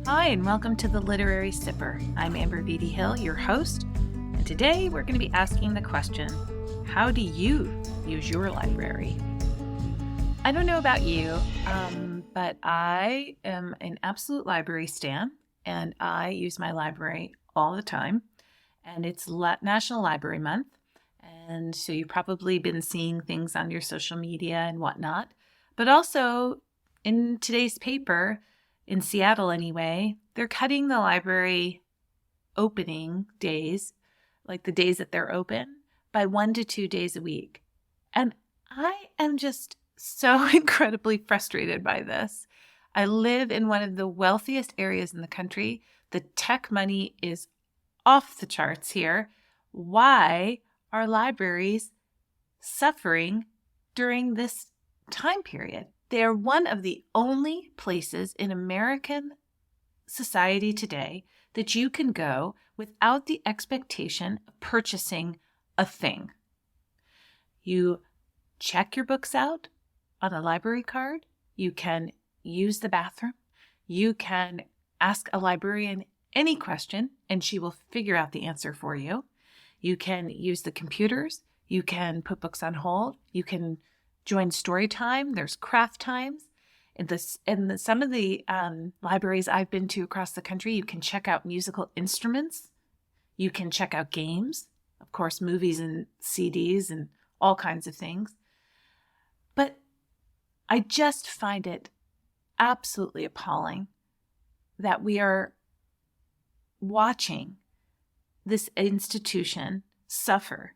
Hi, and welcome to the Literary Sipper. I'm Amber Beatty Hill, your host, and today we're going to be asking the question, how do you use your library? I don't know about you, but I am an absolute library stan, and I use my library all the time, and it's National Library Month, and so you've probably been seeing things on your social media and whatnot, but also in today's paper, in Seattle anyway, they're cutting the library opening days, like the days that they're open, by 1 to 2 days a week. And I am just so incredibly frustrated by this. I live in one of the wealthiest areas in the country. The tech money is off the charts here. Why are libraries suffering during this time period? They are one of the only places in American society today that you can go without the expectation of purchasing a thing. You check your books out on a library card. You can use the bathroom. You can ask a librarian any question and she will figure out the answer for you. You can use the computers. You can put books on hold. You can join story time. There's craft times. In some of the libraries I've been to across the country, you can check out musical instruments. You can check out games, of course, movies and CDs and all kinds of things. But I just find it absolutely appalling that we are watching this institution suffer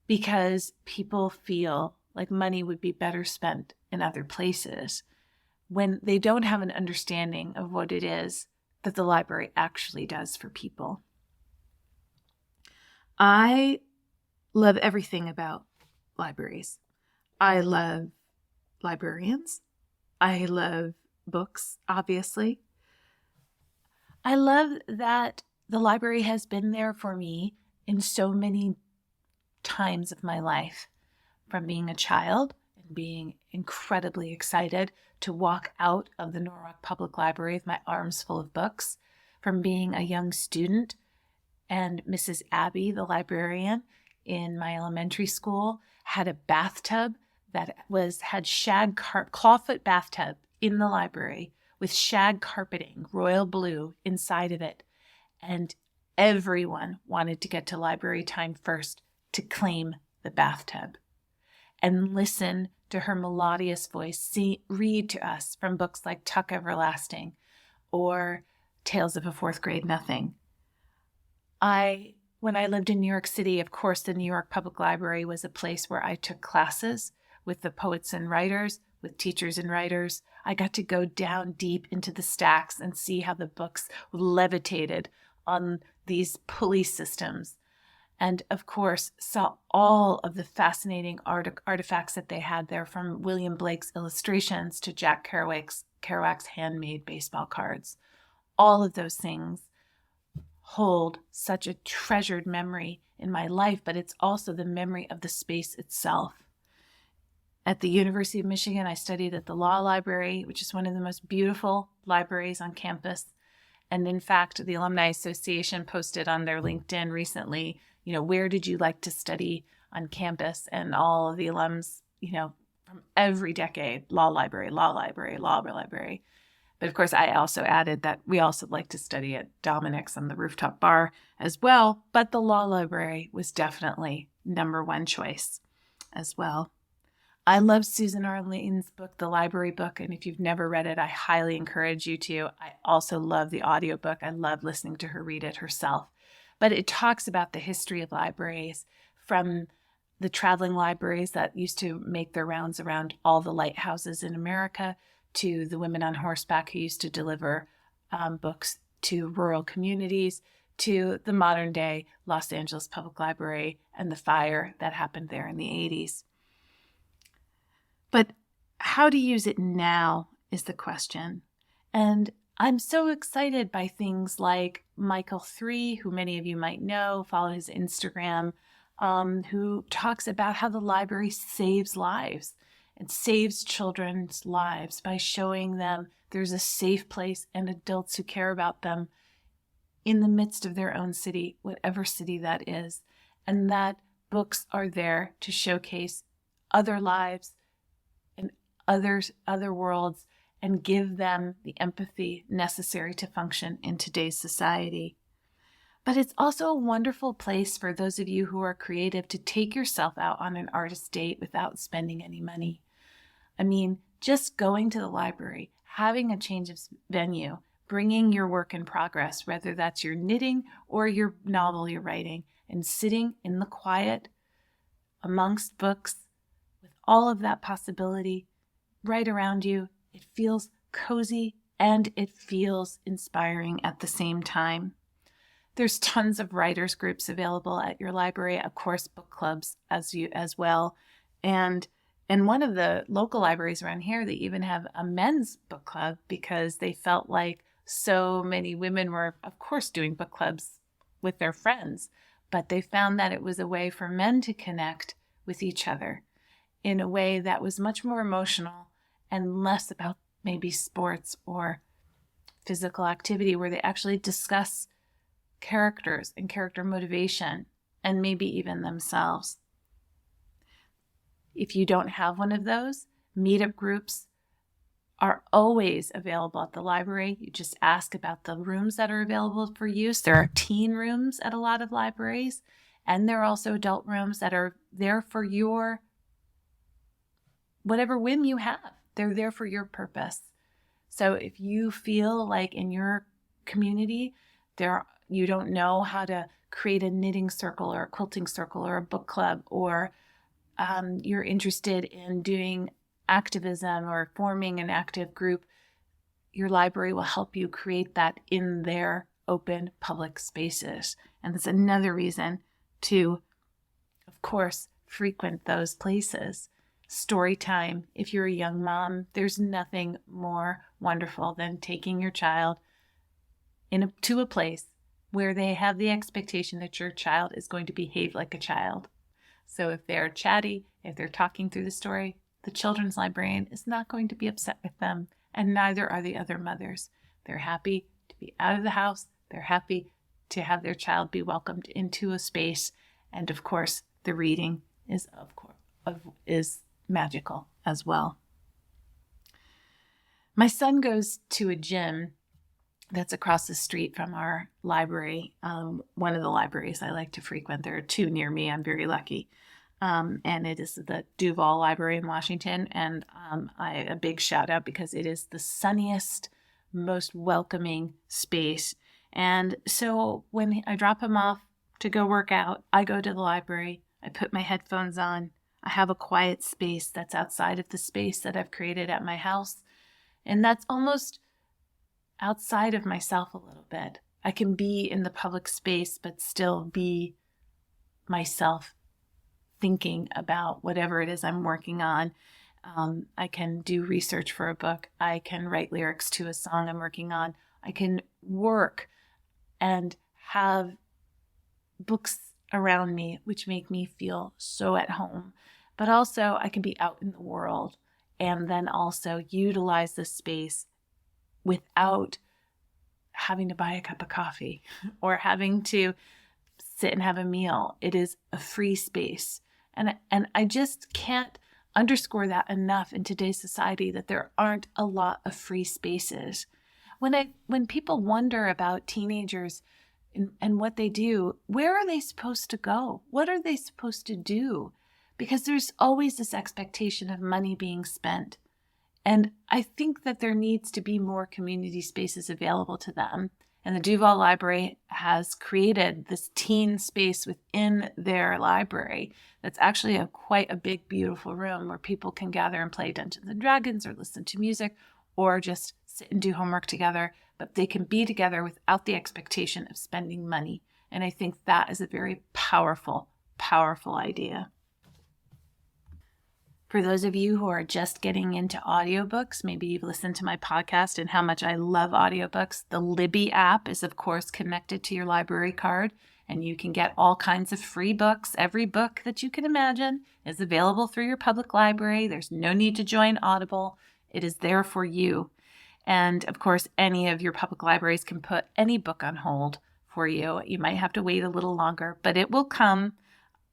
because people feel like money would be better spent in other places when they don't have an understanding of what it is that the library actually does for people. I love everything about libraries. I love librarians. I love books, obviously. I love that the library has been there for me in so many times of my life, from being a child and being incredibly excited to walk out of the Norwalk Public Library with my arms full of books, from being a young student and Mrs. Abby, the librarian in my elementary school, had a bathtub that had clawfoot bathtub in the library with shag carpeting, royal blue inside of it. And everyone wanted to get to library time first to claim the bathtub and listen to her melodious voice read to us from books like Tuck Everlasting or Tales of a Fourth Grade Nothing. When I lived in New York City, of course, the New York Public Library was a place where I took classes with the poets and writers, with teachers and writers. I got to go down deep into the stacks and see how the books levitated on these pulley systems. And of course, saw all of the fascinating artifacts that they had there, from William Blake's illustrations to Jack Kerouac's handmade baseball cards. All of those things hold such a treasured memory in my life, but it's also the memory of the space itself. At the University of Michigan, I studied at the Law Library, which is one of the most beautiful libraries on campus. And in fact, the Alumni Association posted on their LinkedIn recently, where did you like to study on campus? And all of the alums, from every decade, law library. But of course, I also added that we also like to study at Dominic's on the rooftop bar as well. But the law library was definitely number one choice as well. I love Susan Orlean's book, The Library Book, and if you've never read it, I highly encourage you to. I also love the audiobook. I love listening to her read it herself. But it talks about the history of libraries, from the traveling libraries that used to make their rounds around all the lighthouses in America, to the women on horseback who used to deliver books to rural communities, to the modern day Los Angeles Public Library and the fire that happened there in the 80s. But how to use it now is the question. And I'm so excited by things like Michael 3, who many of you might know, follow his Instagram, who talks about how the library saves lives It saves children's lives by showing them there's a safe place and adults who care about them in the midst of their own city, whatever city that is. And that books are there to showcase other lives and other worlds and give them the empathy necessary to function in today's society. But it's also a wonderful place for those of you who are creative to take yourself out on an artist date without spending any money. I mean, just going to the library, having a change of venue, bringing your work in progress, whether that's your knitting or your novel you're writing, and sitting in the quiet amongst books with all of that possibility right around you. It feels cozy and it feels inspiring at the same time. There's tons of writers groups available at your library, of course, book clubs as well. And one of the local libraries around here, they even have a men's book club because they felt like so many women were, of course, doing book clubs with their friends, but they found that it was a way for men to connect with each other in a way that was much more emotional and less about maybe sports or physical activity, where they actually discuss characters and character motivation and maybe even themselves. If you don't have one of those, meetup groups are always available at the library. You just ask about the rooms that are available for use. There are teen rooms at a lot of libraries, and there are also adult rooms that are there for your whatever whim you have. They're there for your purpose. So if you feel like in your community you don't know how to create a knitting circle or a quilting circle or a book club, or you're interested in doing activism or forming an active group, your library will help you create that in their open public spaces. And that's another reason to, of course, frequent those places. Story time. If you're a young mom, there's nothing more wonderful than taking your child to a place where they have the expectation that your child is going to behave like a child. So if they're chatty, if they're talking through the story, the children's librarian is not going to be upset with them, and neither are the other mothers. They're happy to be out of the house. They're happy to have their child be welcomed into a space. And of course, the reading is magical as well. My son goes to a gym that's across the street from our library, one of the libraries I like to frequent. There are two near me. I'm very lucky. And it is the Duval Library in Washington. And a big shout out because it is the sunniest, most welcoming space. And so when I drop him off to go work out, I go to the library. I put my headphones on. I have a quiet space that's outside of the space that I've created at my house. And that's almost outside of myself a little bit. I can be in the public space, but still be myself, thinking about whatever it is I'm working on. I can do research for a book. I can write lyrics to a song I'm working on. I can work and have books around me, which make me feel so at home. But also I can be out in the world and then also utilize the space without having to buy a cup of coffee or having to sit and have a meal. It is a free space. And I just can't underscore that enough in today's society, that there aren't a lot of free spaces. When people wonder about teenagers and what they do, where are they supposed to go? What are they supposed to do? Because there's always this expectation of money being spent. And I think that there needs to be more community spaces available to them. And the Duval Library has created this teen space within their library that's actually quite a big, beautiful room where people can gather and play Dungeons and Dragons or listen to music or just sit and do homework together. But they can be together without the expectation of spending money. And I think that is a very powerful, powerful idea. For those of you who are just getting into audiobooks, maybe you've listened to my podcast and how much I love audiobooks. The Libby app is, of course, connected to your library card. and you can get all kinds of free books. Every book that you can imagine is available through your public library. There's no need to join Audible. It is there for you. And of course, any of your public libraries can put any book on hold for you. You might have to wait a little longer, but it will come,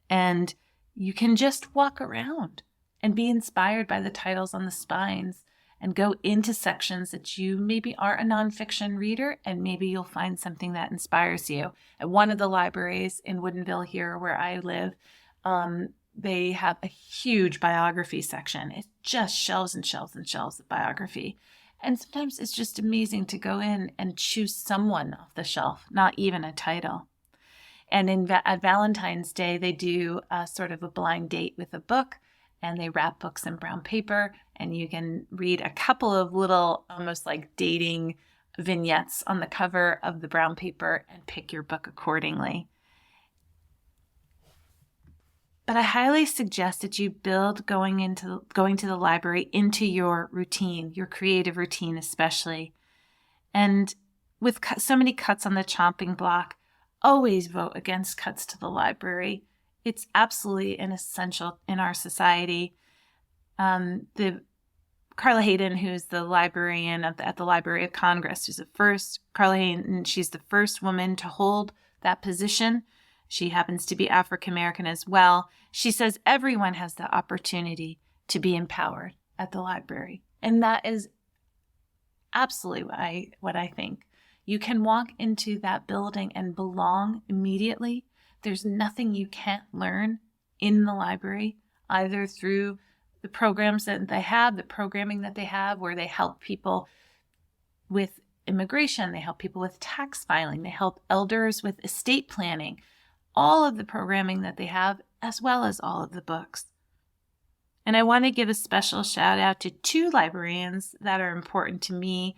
and you can just walk around and be inspired by the titles on the spines and go into sections that you maybe aren't a nonfiction reader, and maybe you'll find something that inspires you. At one of the libraries in Woodinville here where I live, they have a huge biography section. It's just shelves and shelves and shelves of biography. And sometimes it's just amazing to go in and choose someone off the shelf, not even a title. And at Valentine's Day, they do a sort of a blind date with a book, and they wrap books in brown paper, and you can read a couple of little, almost like dating vignettes on the cover of the brown paper and pick your book accordingly. But I highly suggest that you build going to the library into your routine, your creative routine especially. And with so many cuts on the chopping block, always vote against cuts to the library. It's absolutely an essential in our society. Carla Hayden, who's the librarian at the Library of Congress, Carla Hayden, she's the first woman to hold that position. She happens to be African American as well. She says everyone has the opportunity to be empowered at the library. And that is absolutely what I think. You can walk into that building and belong immediately. There's nothing you can't learn in the library, either through the programs that they have, the programming that they have, where they help people with immigration, they help people with tax filing, they help elders with estate planning, all of the programming that they have, as well as all of the books. And I want to give a special shout out to two librarians that are important to me.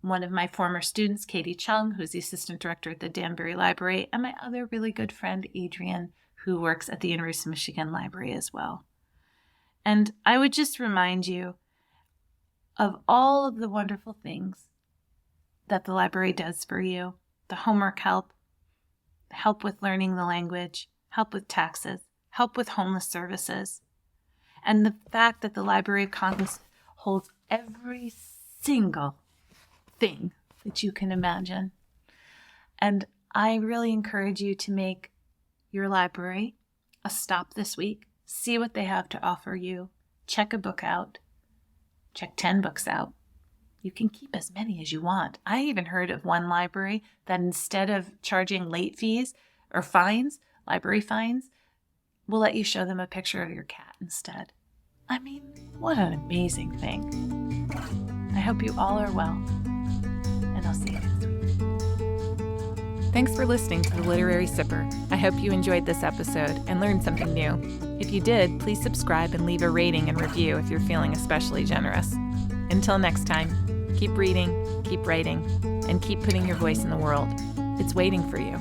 One of my former students, Katie Chung, who's the assistant director at the Danbury Library, and my other really good friend, Adrian, who works at the University of Michigan Library as well. And I would just remind you of all of the wonderful things that the library does for you: the homework help with learning the language, help with taxes, help with homeless services, and the fact that the Library of Congress holds every single thing that you can imagine. And I really encourage you to make your library a stop this week. See what they have to offer you. Check a book out. Check 10 books out. You can keep as many as you want. I even heard of one library that instead of charging late fees or fines, library fines, will let you show them a picture of your cat instead. I mean, what an amazing thing. I hope you all are well, and I'll see you next week. Thanks for listening to The Literary Sipper. I hope you enjoyed this episode and learned something new. If you did, please subscribe and leave a rating and review if you're feeling especially generous. Until next time, keep reading, keep writing, and keep putting your voice in the world. It's waiting for you.